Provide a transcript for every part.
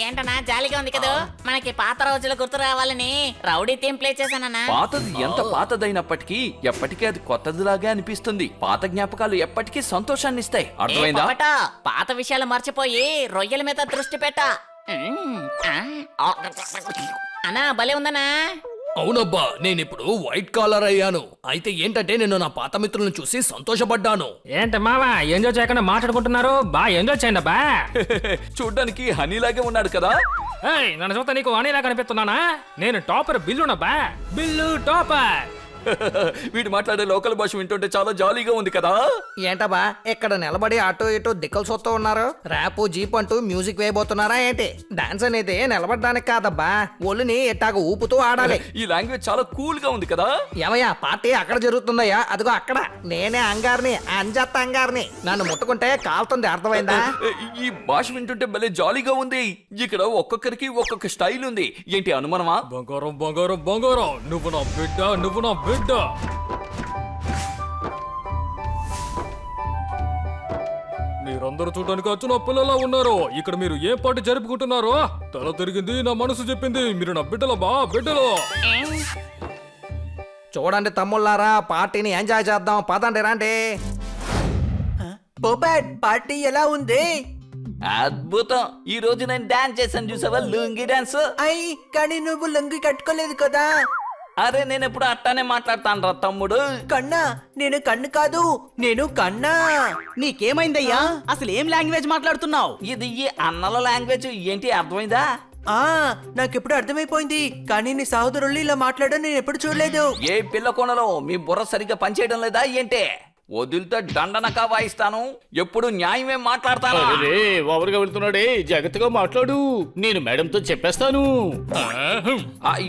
ఏంటన్నా జాలీగా ఉంది కదా, మనకి పాత రోజులు గుర్తు రావాలని రౌడీ థీమ్ ప్లే చేశానన్నా. పాతది ఎంత పాతదైనప్పటికీ ఎప్పటికీ అది కొత్తదిలాగే అనిపిస్తుంది. పాత జ్ఞాపకాలు ఎప్పటికీ సంతోషాన్ని ఇస్తాయి. అర్థమైందా? పాత విషయాలు మర్చిపోయి రొయ్యల మీద దృష్టి పెట్ట. అన్నా భలే ఉందన్నా. అవునబ్బా, నేనిప్పుడు వైట్ కాలర్ అయ్యాను. అయితే ఏంటంటే నేను నా పాత మిత్రులను చూసి సంతోషపడ్డాను. ఏంటి మావా ఎంజాయ్ చేయకుండా మాట్లాడుకుంటున్నారు? బా ఎంజాయ్ చేయండి బా. చూడ్డానికి హనీలాగే ఉన్నాడు కదా. నన్ను చూస్తే నీకు అనిలా కనిపిస్తున్నానా? నేను టాపర్ బిల్లునా బా, బిల్లు టాపర్. వీడు మాట్లాడే లోకల్ భాష వింటుంటే చాలా జాలీగా ఉంది కదా. ఏంటబ్బా ఇక్కడ నిలబడి అటు ఇటు దిక్కలు చూస్తూ ఉన్నారు? ర్యాప్ జీప్ అంటూ మ్యూజిక్ వేయబోతున్నారా ఏంటి? డాన్స్ అనేది నిలబడడానికి కాదబ్బా, ఒళ్ళుని ఎట్టాగ ఊపుతూ ఆడాలి. ఈ లాంగ్వేజ్ చాలా కూల్ గా ఉంది కదా. ఏమయ్యా పార్టీ అక్కడ జరుగుతుందయ్యా, అదిగో అక్కడ. నేనే అంగారిని, అంజత్త అంగారిని. నన్ను ముట్టుకుంటే కాలుతుంది, అర్థమైందా? ఈ భాష వింటుంటే భలే జాలీగా ఉంది. ఇక్కడ ఒక్కొక్కరికి ఒక్కొక్క స్టైల్ ఉంది. ఏంటి అనుమానమా? బంగారం బంగారం బంగారం, నువ్వు నా బిడ్డ, నువ్వు నా బిడ్డ. మీరందరూ చూడడానికి అచ్చు నా పిల్లలా ఉన్నారు. ఇక్కడ మీరు ఏం పార్టీ జరుపుకుంటున్నారో? తల తిరిగింది, నా మనసు చెప్పింది మీరు నా బిడ్డల బా, బిడ్డలు. చూడండి తమ్ముళ్ళారా, పార్టీని ఎంజాయ్ చేద్దాం, పదండి రండి. పార్టీ ఎలా ఉంది? అద్భుతం. ఈ రోజు నేను డాన్స్ చేశాను, చూసావా? లుంగి డాన్స్. అయ్యి కానీ నువ్వు లుంగి కట్టుకోలేదు కదా. అరే నేను ఎప్పుడు అట్టానే మాట్లాడతాను రా తమ్ముడు. కన్నా, నేను కన్ను కాదు, నేను కన్నా. నీకేమైందయ్యా? అసలు ఏం లాంగ్వేజ్ మాట్లాడుతున్నావు? ఇది ఈ అన్నల లాంగ్వేజ్. ఏంటి అర్థమైందా? నాకెప్పుడు అర్థమైపోయింది, కానీ నీ సహోదరులు ఇలా మాట్లాడడం నేను ఎప్పుడు చూడలేదు. ఏ పిల్ల కొనలో మీ బుర్ర సరిగ్గా పనిచేయడం లేదా ఏంటి? వదిలితే దండనక వాయిస్తాను. ఎప్పుడు న్యాయమే మాట్లాడతాను. ఓవర్గా వెళ్తున్నాడే, జాగ్రత్తగా మాట్లాడు. నేను మేడంతో చెప్పేస్తాను.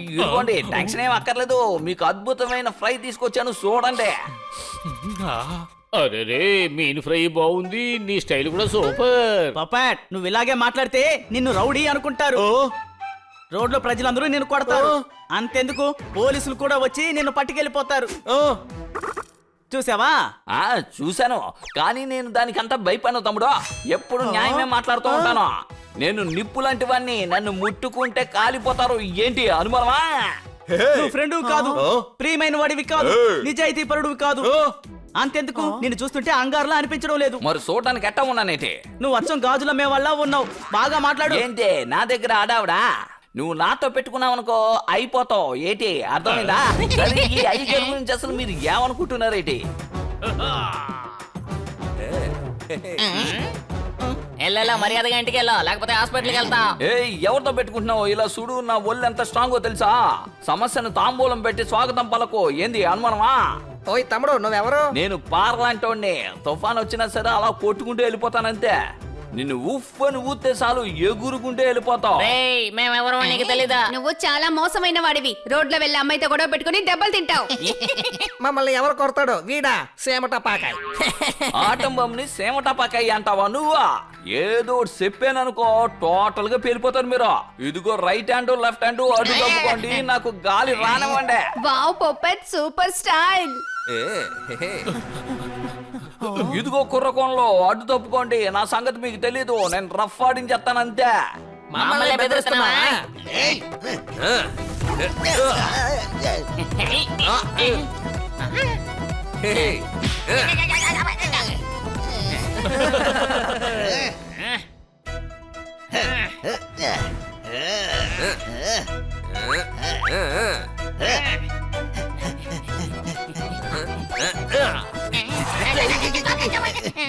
ఇదిగోండి, టెన్షన్ ఏం అక్కర్లేదు. మీకు అద్భుతమైన ఫ్రై తీసుకొచ్చాను, చూడండి. అరే మీన్ ఫ్రై బాగుంది, నీ స్టైల్ కూడా సూపర్. పపాట్, నువ్వు ఇలాగే మాట్లాడితే నిన్ను రౌడీ అనుకుంటారు. రోడ్లో ప్రజలందరూ నిన్ను కొడతారు. అంతెందుకు, పోలీసులు కూడా వచ్చి నిన్ను పట్టుకెళ్ళిపోతారు. చూసావా? చూశాను, కానీ నేను దానికంతా భయపడను తమ్ముడు. ఎప్పుడు న్యాయమే మాట్లాడుతూ ఉంటాను. నేను నిప్పు లాంటి వాడిని, నన్ను ముట్టుకుంటే కాలిపోతారు. ఏంటి అనుమానమా? నువ్వు ఫ్రెండ్ కాదు, ప్రియమైన వాడివి కాదు, నిజాయితీ పరుడివి కాదు. అంతెందుకు, నిన్ను చూస్తుంటే అంగారులా అనిపించడం లేదు. మరి చూడడానికి ఎట్టా ఉన్నానేటి? నువ్వు అచ్చం గాజుల మే వల్ల ఉన్నావు. బాగా మాట్లాడు. ఏంటి నా దగ్గర ఆడావిడా? నువ్వు నాతో పెట్టుకున్నావు అనుకో, అయిపోతావు. ఏంటి అర్థమైందా? ఈ ఐదు గురించి అసలు మీరు ఏమనుకుంటున్నారేటి? ఎల్లెలా మర్యాదగా ఇంటికి వెళ్ళా, లేకపోతే హాస్పిటల్కి వెళ్తా. ఎవరితో పెట్టుకుంటున్నావు? ఇలా చూడు, నా ఒళ్ళు ఎంత స్ట్రాంగో తెలుసా? సమస్యను తాంబూలం పెట్టి స్వాగతం పలకు. ఏంది అనుమానమా? ఓయ్ తమ్ముడు, నువ్వెవరు? నేను పార్లాంటోడిని. తుఫాన్ వచ్చినా సరే అలా కొట్టుకుంటూ వెళ్ళిపోతానంతే. నిన్ను ఉఫ్ అని ఊతే చాలు, ఎగురుకుంటే వెళ్ళిపోతావు. మేమెవరో నీకు తెలీదా? నువ్వు చాలా మోసమైన వాడివి. రోడ్లో వెళ్ళి అమ్మాయితో గొడవ పెట్టుకుని దెబ్బలు తింటావు. మమ్మల్ని ఎవరు కొడతాడు? వీడా సేమటపాకాయ్. ఆటం బొమ్మని సేమటపాకాయ అంటావా నువ్వా? ఏదో చెప్పాననుకో, టోటల్ గా పేలిపోతారు మీరు. ఇదిగో రైట్ హ్యాండ్ లెఫ్ట్ హ్యాండ్ అటు తప్పుకోండి, నాకు గాలి రానివ్వండి. వావ్ పొప్పెట్, సూపర్ స్టైల్. ఇదిగో కుర్రకోణలో అడ్డు తప్పుకోండి. నా సంగతి మీకు తెలీదు, నేను రఫ్ ఆడించేస్తానంతే. మమ్మల్ని బెదిరిస్తున్నావా?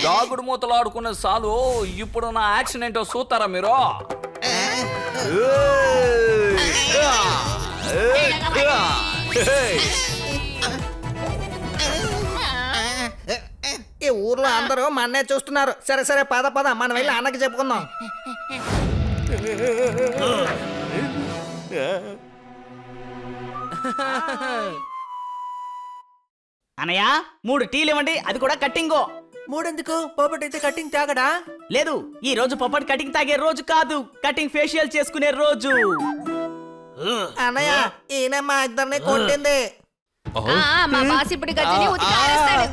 దాగుడు మూతలు ఆడుకునే చాలు. ఇప్పుడు నా యాక్షన్ ఏంటో చూస్తారా మీరు? ఈ ఊర్లో అందరూ మా అన్నయ్య చూస్తున్నారు. సరే సరే పద పద, మనం వెళ్ళి అన్నకి చెప్పుకుందాం. అనయ్య 3 టీలు ఇవ్వండి, అది కూడా కట్టింగో. 3 ఎందుకు? పోపట్ అయితే కటింగ్ తాగడా? లేదు, ఈ రోజు పొప్పటి కటింగ్ తాగే రోజు కాదు, కటింగ్ ఫేషియల్ చేసుకునే రోజు. అన్నయ్య, ఈయన మా ఇద్దరిని కొట్టింది. మా బాస్ ఇప్పుడు గజ్జిని ఉతికి ఆరేస్తాడు.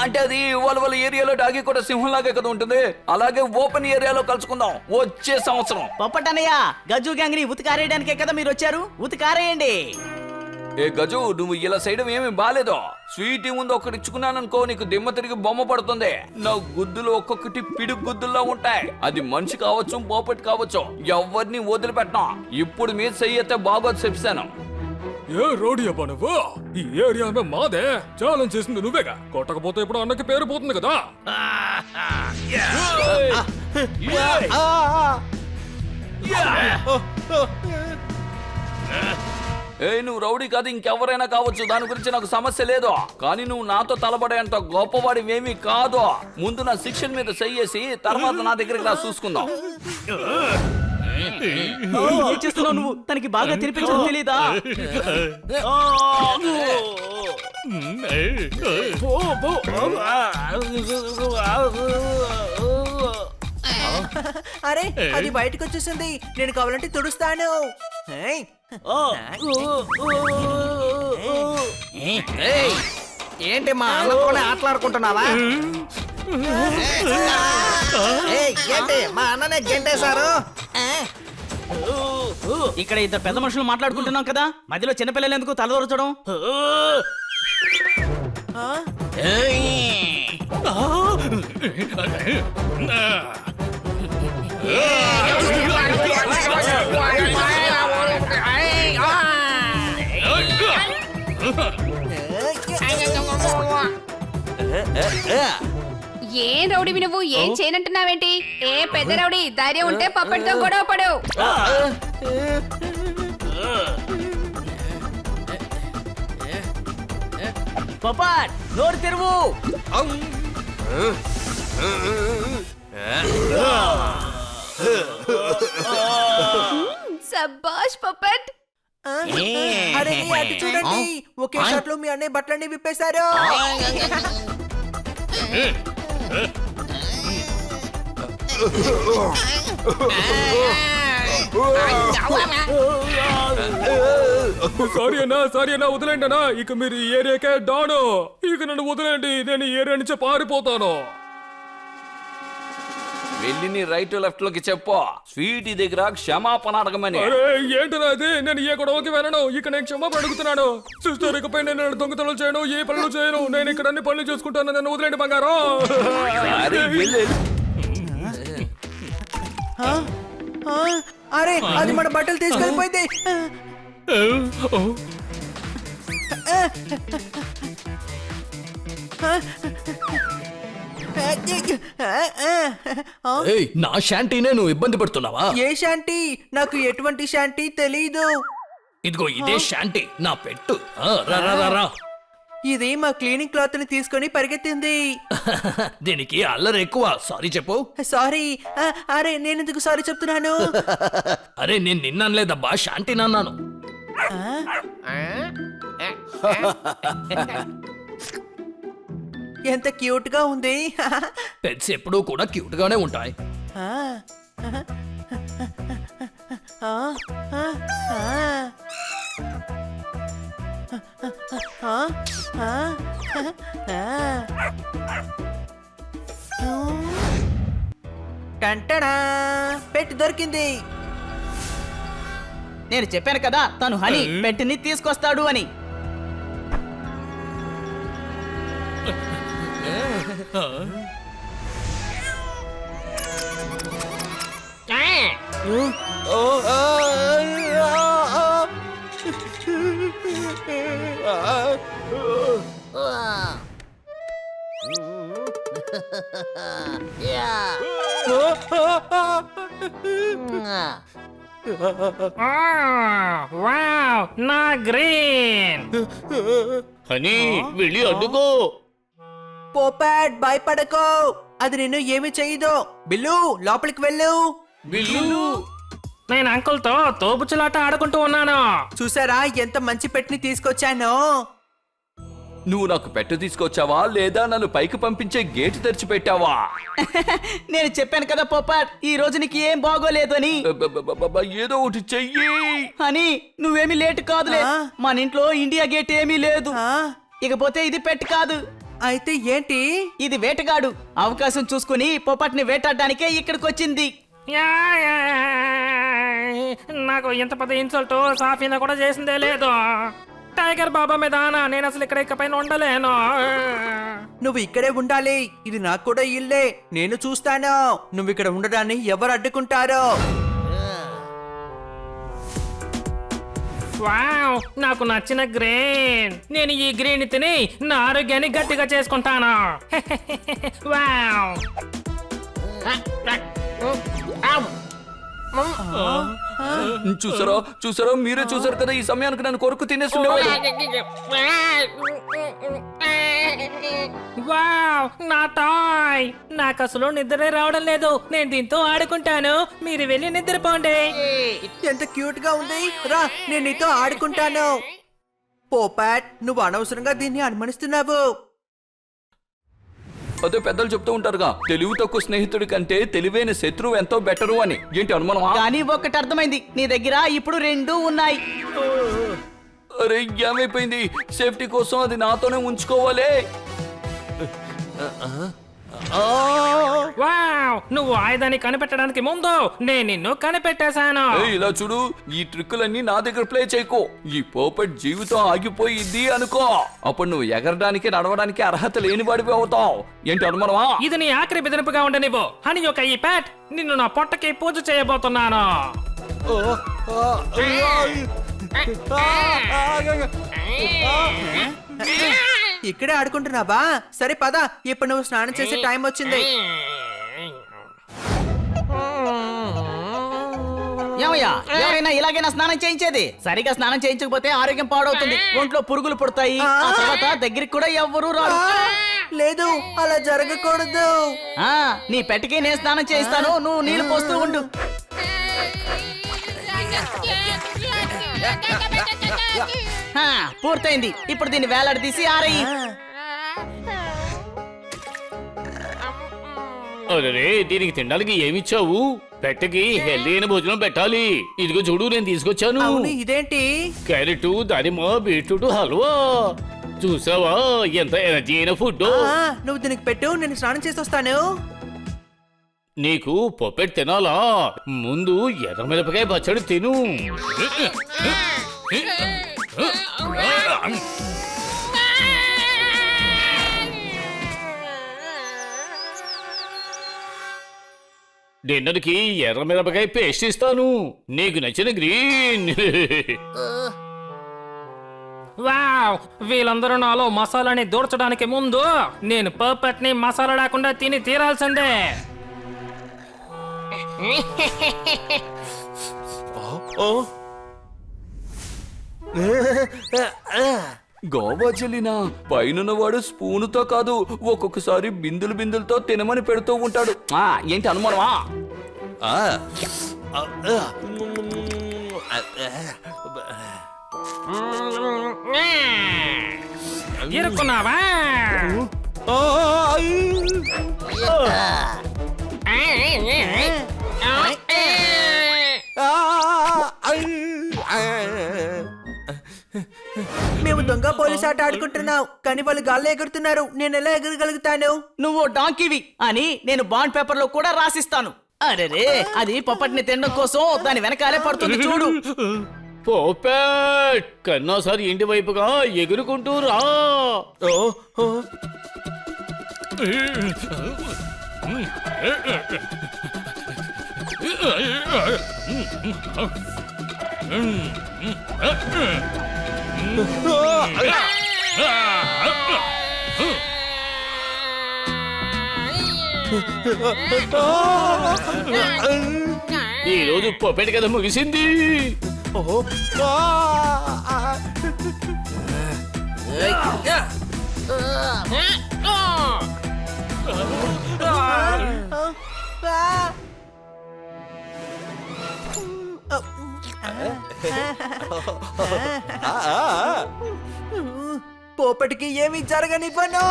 అంటే అది వాళ్ళ ఏరియాలో డాగి కూడా సింహంలాగే కదా ఉంటుంది. అలాగే ఓపెన్ ఏరియాలో కలుసుకుందాం వచ్చే సంవత్సరం. పొప్పటన్నయ్య, గజ్జు గ్యాంగ్ ని ఉతికారేయడానికే కదా మీరు వచ్చారు, ఉతికారేయండి. ఏ గజు, నువ్వు ఇలా సైడం ఏమి బాలేదో. స్వీట్ ముందు ఒకటి ఇచ్చుకున్నాననుకో నీకు దిమ్మ తిరిగి బొమ్మ పడుతుంది. నా గుద్దులు ఒక్కొక్కటి పిడుగు గుద్దుల్లా ఉంటాయి. అది మనిషి కావచ్చు, పోపట్ కావచ్చు, ఎవరిని వదిలిపెట్టినా. ఇప్పుడు మీద చెయ్యితే బాగోదు చెప్పాను. ఏ రోడి అబ్బా నువ్వు? ఈ ఏరియా మాదే. ఛాలెంజ్ చేసింది నువ్వేగా. కొట్టకపోతే ఇప్పుడు అన్నకి పేరు పోతుంది కదా. నువ్వు రౌడీ కాదు, ఇంకెవరైనా కావచ్చు, దాని గురించి నాకు సమస్య లేదు. కానీ నువ్వు నాతో తలబడేంత గొప్పవాడివేమీ కాదు. ముందు నా శిక్షణ మీద చెయ్యేసి తర్వాత నా దగ్గరికి రా, చూసుకుందాం. ఏం చేస్తున్నావు నువ్వు? తనకి బాగా తినిపించడం తెలీదా? అరే అది బయటకు వచ్చేసింది. నేను కావాలంటే తుడుస్తాను. ఏయ్, ఏంటి మా అన్నతోనే ఆటలాడుకుంటున్నావా? ఏంటి మా అన్ననే గెంటేశారు? ఇక్కడ ఇద్దరు పెద్ద మనుషులు మాట్లాడుకుంటున్నాం కదా, మధ్యలో చిన్నపిల్లలు ఎందుకు తలదొరచడం? ఏం రౌడీవి నువ్వు? ఏం చేయనంటున్నావేంటి? ఏ పెద్ద రౌడీ, ధైర్యం ఉంటే పప్పటితో గొడవ పడు. పపాట్, నోరు తెరువు. సబ్బాష్ పప్పట్. అరే అటు చూడండి, ఒకే షాట్ లో మీ అన్నయ్య బట్టలన్నీ విప్పేశారు. సారీ అన్నా వదిలేండి అన్నా. ఇక మీరు ఈ ఏరియాకే డాను. ఇక నన్ను వదిలేండి, నేను ఈ ఏరియా నుంచి పారిపోతాను. వెళ్ళి నీ రైట్ లెఫ్ట్ లోకి చెప్పు, స్వీట్ దగ్గర క్షమాపణ అడగమని. అరే ఏంటన్నా అది? నేను ఏ గొడవకి వెళ్ళను. ఇక నేను క్షమాపణ అడుగుతున్నాను. సిస్టర్, ఇకపై నేను దొంగతనాలు చేయను, ఏ పనులు చేయను. నేను ఇక్కడ అన్ని పనులు చేసుకుంటాను. నన్ను వదిలేండి బంగారం. అరే, వెళ్ళు. అరే అది మన బట్టలు తీసుకెళ్ళిపోయింది. ఏయ్, నా శాంటీనే నువ్వు ఇబ్బంది పెడుతున్నావా? ఏ శాంటీ? నాకు ఎటువంటి శాంటీ తెలీదు. ఇదిగో ఇదే శాంటీ, నా పెట్టు. రా రా రా రా. ఇది మా క్లీనింగ్ క్లాత్ ని తీసుకొని పరిగెత్తింది. దీనికి అల్లరి ఎక్కువ. సారీ చెప్పు. సారీ. అరే నేనెందుకు సారీ చెప్తున్నాను? అరే నేను నిన్నలేదబ్బా, శాంటీ నన్నాను. ఎంత క్యూట్ గా ఉంది. పెట్స్ ఎప్పుడూ కూడా క్యూట్ గానే ఉంటాయి. టంటడా, పెట్టి దొరికింది. నేను చెప్పాను కదా తను హనీ పెట్టిని తీసుకొస్తాడు అని. నా గ్రీన్ హనీ వెళ్ళి అడ్డుకో. పోపాట్ భయపడకో, అది నిన్ను ఏమి చేయదు. బిల్లు లోపలికి వెళ్ళు. బిల్లు, నేను అంకుల్ తో తోపుచులాట ఆడుకుంటూ ఉన్నాను. చూసారా ఎంత మంచి పెట్టిని తీసుకొచ్చాను. నువ్వు నాకు పెట్ట తీసుకొచ్చావా లేదా నన్ను పైకి పంపించే గేటు తెరిచి పెట్టావా? నేను చెప్పాను కదా పోపాట్, ఈ రోజు నీకు ఏం బాగోలేదు అని. ఏదో ఒకటి చెయ్యి. అని నువ్వేమీ లేట్ కాదులే. మన ఇంట్లో ఇండియా గేట్ ఏమీ లేదు. ఇకపోతే ఇది పెట్టి కాదు. అయితే ఏంటి? ఇది వేటగాడు. అవకాశం చూసుకుని పొపాట్ని వేటాడడానికే ఇక్కడికి వచ్చింది. నాకు ఇంత పెద్ద ఇన్సల్ట్ సాఫీనా కూడా చేసిందే లేదు. టైగర్ బాబా మీద నేను అసలు ఇక్కడ ఇకపైన ఉండలేను. నువ్వు ఇక్కడే ఉండాలి. ఇది నాకు కూడా ఇల్లే. నేను చూస్తాను నువ్వు ఇక్కడ ఉండడాన్ని ఎవరు అడ్డుకుంటారో. వావ్, నాకు నచ్చిన గ్రీన్. నేను ఈ గ్రీన్ తిని నా ఆరోగ్యాన్ని గట్టిగా చేసుకుంటాను. వావ్. చూసారా మీరే చూసారు కదా, ఈ సమయానికి నన్ను కొరకు తినేస్తుండేవాడు. వావ్, నా టాయ్. నాకు అసలు నిద్రే రావడం లేదు. నేను దీంతో ఆడుకుంటాను, మీరు వెళ్ళి నిద్రపోండి. ఎంత క్యూట్ గా ఉంది. రా, నేను నీతో ఆడుకుంటాను. పోపాట్, నువ్వు అనవసరంగా దీన్ని అనుమానిస్తున్నావు. అదే పెద్దలు చెప్తూ ఉంటారుగా, తెలివి తక్కువ స్నేహితుడి కంటే తెలివైన శత్రువు ఎంతో బెటరు అని. ఏంటి అనుమానమా? కానీ ఒక్కటి అర్థమైంది, నీ దగ్గర ఇప్పుడు 2 ఉన్నాయి. అరే ఏమైపోయింది? సేఫ్టీ కోసం అది నాతోనే ఉంచుకోవాలి. వావ్, నువ్వు ఆయుధాన్ని కనిపెట్టడానికి ముందు నేను నిన్ను కనిపెట్టేశాను. ఇలా చూడు, ఈ ట్రిక్కులన్నీ నా దగ్గర ప్లే చేయకు. ఈ పోపట్ జీవితం ఆగిపోయింది అనుకో, అప్పుడు నువ్వు ఎగరడానికి నడవడానికి అర్హత లేని వాడివి అవుతావు. ఏంటి అనుమానమా? ఇది నీ ఆఖరి బెదిరింపుగా ఉండనివ్వు. అని ఒక ఈ ప్యాట్, నిన్ను నా పొట్టకి పూజ చేయబోతున్నాను. ఇక్కడే ఆడుకుంటున్నావా? సరే పద, ఇప్పుడు నువ్వు స్నానం చేసే టైం వచ్చింది. ఏమయ్యా, ఎవరైనా ఇలాగైనా స్నానం చేయించేది? సరిగా స్నానం చేయించకపోతే ఆరోగ్యం పాడవుతుంది, ఒంట్లో పురుగులు పుడతాయి, ఆ తర్వాత దగ్గరికి కూడా ఎవ్వరూ రారు. లేదు, అలా జరగకూడదు. నీ పెట్టకి నేను స్నానం చేయిస్తాను, నువ్వు నీళ్లు పోస్తూ ఉండు. పూర్తయింది. ఇప్పుడు దీన్ని వేలాడదీసి ఆరయి. అరే, దీనికి తినడానికి ఏమిచ్చావు? పెట్టకి హెల్దీ అయిన భోజనం పెట్టాలి. ఇదిగో చూడు, నేను తీసుకొచ్చాను. అవును, ఇదేంటి? క్యారెట్, దానిమ్మ, బీట్రూట్ హల్వా. చూసావా ఎంత ఎనర్జీ అయిన ఫుడ్. నువ్వు దీనికి పెట్టు, నేను స్నానం చేసి వస్తాను. నీకు పొప్పెట్ తినాలా? ముందు ఎర్రమిరపకాయ పచ్చడి తిను. డిన్నర్కి ఎర్రమిరపకాయ పేస్ట్ ఇస్తాను, నీకు నచ్చిన గ్రీన్. వావ్, వీళ్ళందరూ నాలో మసాలాని దూర్చడానికి ముందు నేను పర్ఫెక్ట్ ని మసాలా లేకుండా తిని తీరాల్సిందే. గోవా చెల్లినా, పైనున్నవాడు స్పూనుతో కాదు ఒక్కొక్కసారి బిందులతో తినమని పెడుతూ ఉంటాడు. ఏంటి అనుమానమా? ఇరుక్కున్నావా? మేము దొంగ పోలీస్ ఆట ఆడుకుంటున్నాం, కానీ వాళ్ళు గాల్లో ఎగురుతున్నారు. నేను ఎలా ఎగరగలుగుతాను? నువ్వు డాంకీవి అని నేను బాండ్ పేపర్ లో కూడా రాసిస్తాను. అరే, అది పొప్పటిని తినడం కోసం దాని వెనకాలే పడుతుంది చూడు. పొప్పెట్, కన్నాసారి ఇంటి వైపుగా ఎగురుకుంటూ రా. ఈ రోజు పొప్పెట్ కథ ముగిసింది. పోపటికి ఏమి జరగనివ్వను.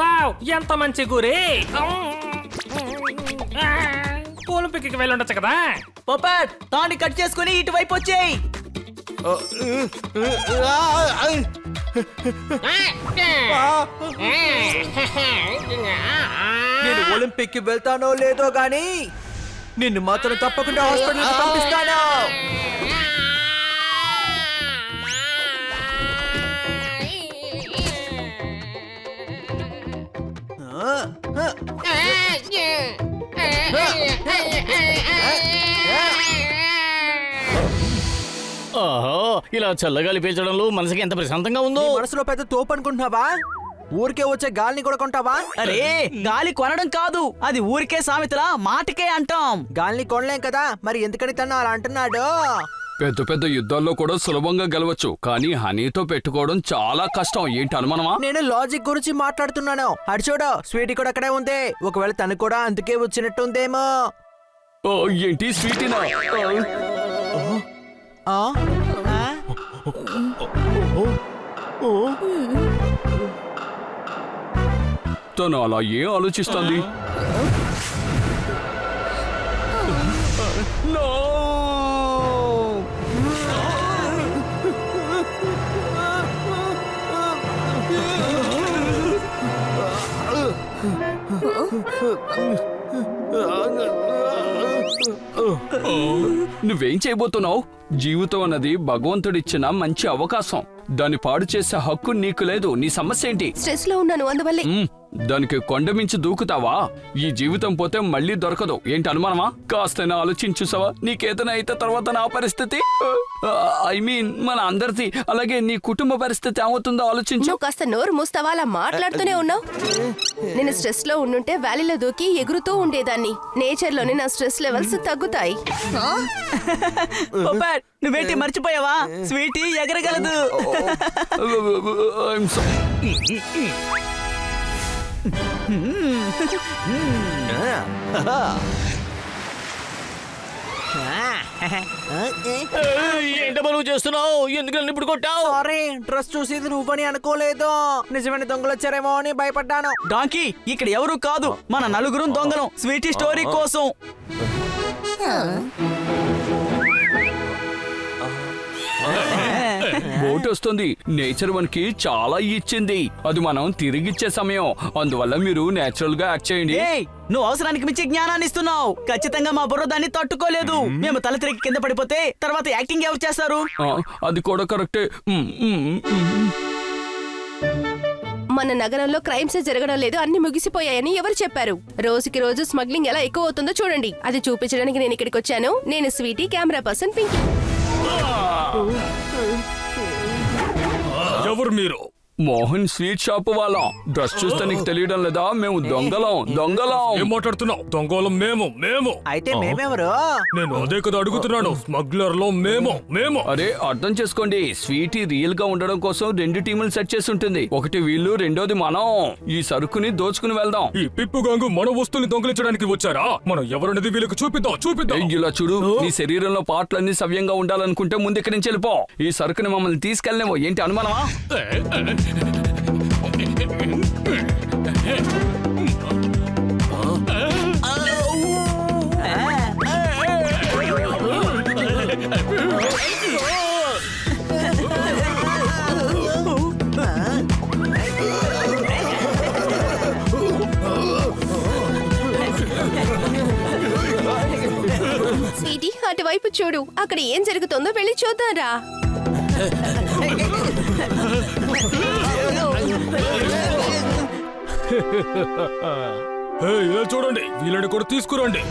వావ్ ఎంత మంచి గురి ఒలింపిక్ వెళ్ళి ఉండొచ్చు కదా. పోపట్ తాండి కట్ చేసుకుని ఇటువైపు వచ్చేయి. నేను ఒలింపిక్ కి వెళ్తానో లేదో గాని నిన్ను మాత్రం తప్పకుండా హాస్పిటల్ పంపిస్తాను. ఆహా, ఇలా చల్లగాలి పీల్చడంలో మనసుకి ఎంత ప్రశాంతంగా ఉందో. నీ మనసులో పెద్ద తోపు అనుకుంటున్నావా? ఊరికే వచ్చే గాలిని కూడా కొంటావా? అరే గాలి కొనడం కాదు, అది ఊరికే సామెతలా మాటకే అంటాం. గాలిని కొనలేం కదా, మరి ఎందుకని తను అలా అంటున్నాడు? పెద్ద పెద్ద యుద్ధాల్లో కూడా సులభంగా గెలవచ్చు, కానీ హనీతో పెట్టుకోవడం చాలా కష్టం. ఏంటి అనుమానమా? నేను లాజిక్ గురించి మాట్లాడుతున్నాను. అటు చూడు, స్వీటీ కూడా అక్కడే ఉంది. ఒకవేళ తను కూడా అందుకే వచ్చినట్టు ఉందేమో. ఓ, ఏంటి స్వీటీనా? ఆ? తను అలా ఏం ఆలోచిస్తుంది? No! నువ్వేం చేయబోతున్నావు? జీవితం అన్నది భగవంతుడిచ్చిన మంచి అవకాశం. దాన్ని పాడు చేసే హక్కు నీకు లేదు. నీ సమస్య ఏంటి? స్ట్రెస్ లో ఉన్నాను అందువల్లే. దానికి కొండ మించి దూకుతావా? ఈ జీవితం పోతే మళ్ళీ దొరకదు. ఏంటి అనుమానమా? కాస్తైనా ఆలోచించుసావా? నీకేదైనా అయితే తర్వాత నా పరిస్థితి, ఐ మీన్ మన అందరిది, అలాగే నీ కుటుంబ పరిస్థితి ఏమవుతుందో ఆలోచించు. నువ్వు కాస్త నోరు మూస్తావా? అలా మాట్లాడుతూనే ఉన్నావు. నేను స్ట్రెస్ లో ఉండుంటే వ్యాలీలో దూకి ఎగురుతూ ఉండేదాన్ని. నేచర్ లోనే నా స్ట్రెస్ లెవెల్స్ తగ్గుతాయి. పోపట్ నువ్వేంటి మర్చిపోయావా? స్వీటీ ఎగరగలదు. I'm sorry. ఏంటమ్మా నువ్వు చేస్తున్నావు? ఎందుకు నన్ను ఇప్పుడు కొట్టావు? సారీ, డ్రెస్ చూసేది నువ్వని అనుకోలేదు. నిజమైన దొంగలు వచ్చారేమో అని భయపడ్డాను. డాంకీ ఇక్కడ ఎవరు కాదు, మన నలుగురు దొంగలం స్వీటీ స్టోరీ కోసం. ఓటు వస్తుంది. నేచర్ మనకి చాలా ఇచ్చింది, అది మనం తిరిగిచ్చే సమయం. అందువల్ల మీరు నేచురల్ గా యాక్ట్ చేయండి. ఏయ్, నువ్వు అవసరానికి మించి జ్ఞానాన్ని ఇస్తున్నావు. ఖచ్చితంగా మా బుర్ర దాన్ని తట్టుకోలేదు. మేము తల తిరిగి కింద పడిపోతే తర్వాత యాక్టింగ్ ఎవరు చేస్తారు? అది కూడా కరెక్టే. మన నగరంలో క్రైమ్స్ జరగడం లేదు, అన్ని ముగిసిపోయాయని ఎవరు చెప్పారు? రోజుకి రోజు స్మగ్లింగ్ ఎలా ఎక్కువ అవుతుందో చూడండి. అది చూపించడానికి నేను ఇక్కడికి వచ్చాను. నేను స్వీటీ, కెమెరా పర్సన్ పింకీ. ఎవరు మీరు? మోహన్ స్వీట్ షాప్ వాళ్ళం. డ్రెస్ చూస్తే నీకు తెలియడం లేదా? మేము దొంగలం. ఏం మాట్లాడుతున్నావు? దొంగలం మేము. అయితే మేమెవరు? నేను అదే కదా అడుగుతున్నాను. స్మగ్లర్ లో మేము. అరే అర్థం చేసుకోండి, స్వీటీ రియల్ గా ఉండడం కోసం 2 టీములు సెట్ చేసి ఉంటుంది. ఒకటి వీళ్ళు, రెండోది మనం. ఈ సరుకుని దోచుకుని వెళ్దాం. ఈ పిప్పు గాంగు మన వస్తువుని దొంగిలించడానికి వచ్చారా? మనం ఎవరనేది వీళ్ళకి చూపిద్దాం. ఇలా చూడు, నీ శరీరంలో పార్ట్లన్నీ సవ్యంగా ఉండాలనుకుంటే ముందు ఇక్కడి నుంచి వెళ్ళిపో. ఈ సరుకుని మమ్మల్ని తీసుకెళ్ళలేమో. ఏంటి అనుమానమా? స్వీటీ అటువైపు చూడు, అక్కడ ఏం జరుగుతుందో వెళ్ళి చూద్దాంరా. చూడండి, వీళ్ళని కూడా తీసుకురండి.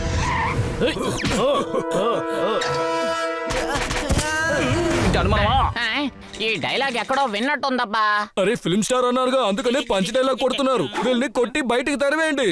ఈ డైలాగ్ ఎక్కడో విన్నట్టుందబ్బా. అరే ఫిల్మ్ స్టార్ అన్నారుగా, అందుకనే పంచ్ డైలాగ్ కొడుతున్నారు. వీళ్ళని కొట్టి బయటికి తరివేయండి.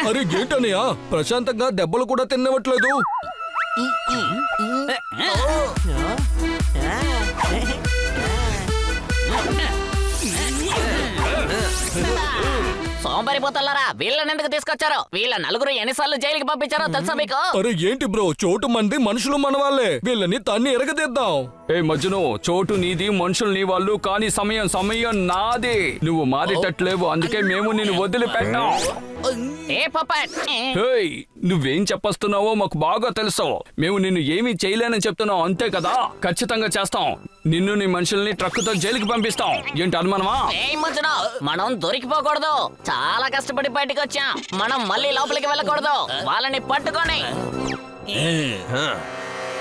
అరే ఏంటనయ్యా ప్రశాంతంగా దెబ్బలు కూడా తినవట్లేదు. సోంబరిపోతున్నారా, వీళ్ళని ఎందుకు తీసుకొచ్చారో? వీళ్ళ నలుగురు ఎన్నిసార్లు జైలుకి పంపించారో తెలుసా మీకు? అరే ఏంటి బ్రో, చోటు మంది మనుషులు మన వాళ్ళే, వీళ్ళని తన్ని ఎరగదీద్దాం. ఏ మజ్ను, చోటు నీది, మనుషులు నీ వాళ్ళు, కానీ సమయం నాది. నువ్వు మారేటట్లేవు, అందుకే మేము నిన్ను వదిలిపెట్టాం. ఏ పప్పట్ హేయ్, నువ్వేం చెప్పొస్తున్నావో మాకు బాగా తెలుసు. మేము నిన్ను ఏమీ చేయలేనని చెప్తున్నావు అంతే కదా? ఖచ్చితంగా చేస్తాం. నిన్ను నీ మనుషుల్ని ట్రక్కుతో జైలుకి పంపిస్తాం. ఏంటి అనుమానమా? ఏం మధ్యలో మనం దొరికిపోకూడదు. చాలా కష్టపడి బయటకు వచ్చాం. మనం మళ్ళీ లోపలికి వెళ్ళకూడదు. వాళ్ళని పట్టుకొని